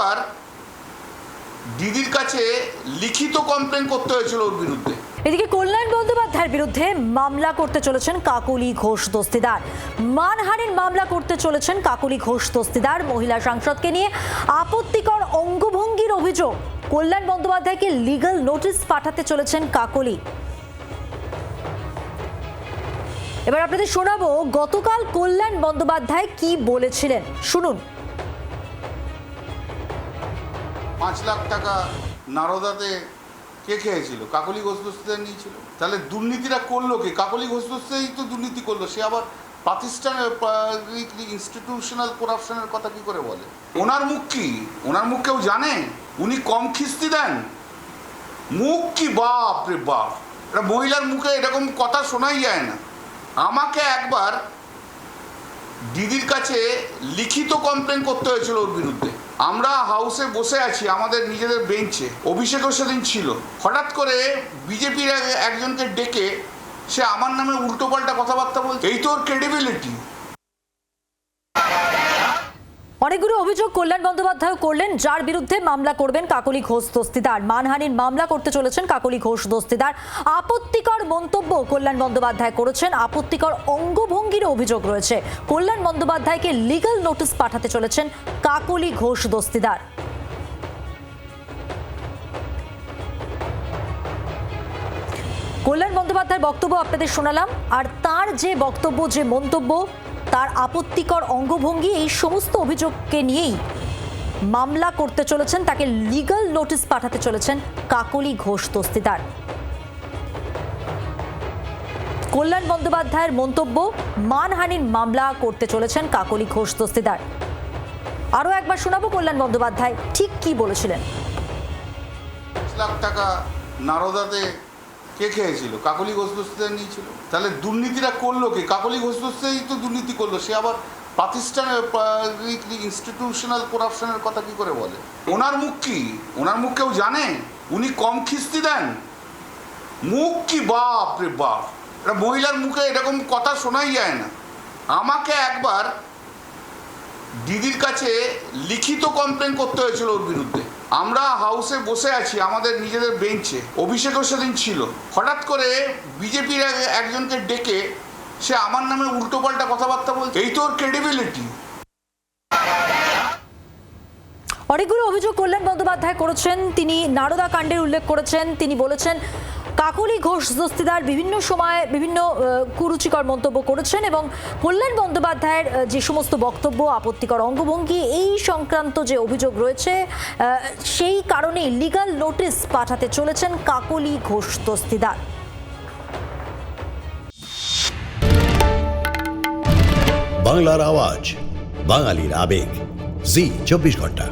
একবার দিদির কাছে লিখিত কমপ্লেন করতে হয়েছিল ওর বিরুদ্ধে। এদিকে কল্যাণ বন্দ্যোপাধ্যায়ের বিরুদ্ধে মামলা করতে চলেছেন কাকলি ঘোষ দস্তিদার। মানহানির মামলা করতে চলেছেন কাকলি ঘোষ দস্তিদার। মহিলা সাংসদকে নিয়ে আপত্তিকর অঙ্গভঙ্গির অভিযোগ। কল্যাণ বন্দ্যোপাধ্যায়কে লিগ্যাল নোটিশ পাঠাতে চলেছেন কাকলি। এবার আপনাদের শোনাবো গতকাল কল্যাণ বন্দ্যোপাধ্যায় কি বলেছিলেন, শুনুন। 5 লাখ টাকা নারদাতে কে খেয়েছিল? কাকলি ঘোষ দস্তিদার নিয়েছিল। তাহলে দুর্নীতিটা করলো কে? কাকলি ঘোষ দস্তিদারই তো দুর্নীতি করলো। সে আবার প্রাতিষ্ঠানিক ইনস্টিটিউশনাল করাপশনের কথা কি করে বলে? ওনার মুখ কি? ওনার মুখ কেউ জানে? উনি কম খিস্তি দেন? মুখ কি বাপ রে বাপ! এটা মহিলার মুখে এরকম কথা শোনাই যায় না। আমাকে একবার দিদির কাছে লিখিত কমপ্লেন করতে হয়েছিল ওর বিরুদ্ধে। আমরা হাউসে বসে আছি আমাদের নিজেদের বেঞ্চে, অভিষেকও সেদিন ছিল। হঠাৎ করে বিজেপির একজনকে ডেকে সে আমার নামে উল্টোপাল্টা কথাবার্তা বলছে। এই তো ওর ক্রেডিবিলিটি। অনেকগুলো অভিযোগ কল্যাণ বন্দ্যোপাধ্যায় করলেন, যার বিরুদ্ধে মামলা করবেন কাকলি ঘোষ দস্তিদার। মানহানির মামলা করতে চলেছেন কাকলি ঘোষ দস্তিদার। আপত্তিকর মন্তব্য কল্যাণ বন্দ্যোপাধ্যায় করেছেন, আপত্তিকর অঙ্গভঙ্গির অভিযোগ রয়েছে। কল্যাণ বন্দ্যোপাধ্যায়কে লিগ্যাল নোটিশ পাঠাতে চলেছেন কাকলি ঘোষ দস্তিদার। কল্যাণ বন্দ্যোপাধ্যায়ের বক্তব্য আপনাদের শোনালাম, আর তার যে বক্তব্য, যে মন্তব্য, তার আপত্তিকর অঙ্গভঙ্গি, এই সমস্ত অভিযোগকে নিয়েই মামলা করতে চলেছেন, তাকে লিগ্যাল নোটিশ পাঠাতে চলেছেন কাকলি ঘোষ দস্তিদার। কল্যাণ বন্দ্যোপাধ্যায়ের মন্তব্য, মানহানির মামলা করতে চলেছেন কাকলি ঘোষ দস্তিদার। আরো একবার শোনাবো কল্যাণ বন্দ্যোপাধ্যায় ঠিক কি বলেছিলেন। 5 লাখ টাকা নারদাতে কে খেয়েছিল? কাকলি ঘোষ দস্তিদার নিয়েছিল। তাহলে দুর্নীতিটা করলো কে? কাকলি ঘোষ দস্তিদারই তো দুর্নীতি করলো। সে আবার প্রাতিষ্ঠানিক ইনস্টিটিউশনাল করাপশনের কথা কি করে বলে? ওনার মুখ কি? ওনার মুখ কেউ জানে? উনি কম খিস্তি দেন? মুখ কি বাপ রে বাপ! এটা মহিলার মুখে এরকম কথা শোনাই যায় না। আমাকে একবার দিদির কাছে লিখিত কমপ্লেন করতে হয়েছিল ওর বিরুদ্ধে। আমরা হাউসে বসে আছি আমাদের নিজেদের বেঞ্চে, অভিষেকও সেদিন ছিল। হঠাৎ করে বিজেপির একজনকে ডেকে সে আমার নামে উল্টোপাল্টা কথাবার্তা বলছে। এই তো ওর ক্রেডিবিলিটি। অনেকগুলো অভিযোগ কল্যাণ বন্দ্যোপাধ্যায় করেছেন। তিনি নারদা কাণ্ডের উল্লেখ করেছেন। তিনি বলেছেন কাকলি ঘোষ দস্তিদার বিভিন্ন সময় বিভিন্ন কুরুচিকর মন্তব্য করেছেন, এবং কল্যাণ বন্দ্যোপাধ্যায়ের যে সমস্ত বক্তব্য, আপত্তিকর অঙ্গভঙ্গি, এই সংক্রান্ত যে অভিযোগ রয়েছে, সেই কারণেই লিগ্যাল নোটিশ পাঠাতে চলেছেন কাকলি ঘোষ দস্তিদার। বাংলার আওয়াজ, বাঙালির আবেগ, জি 24 ঘন্টা।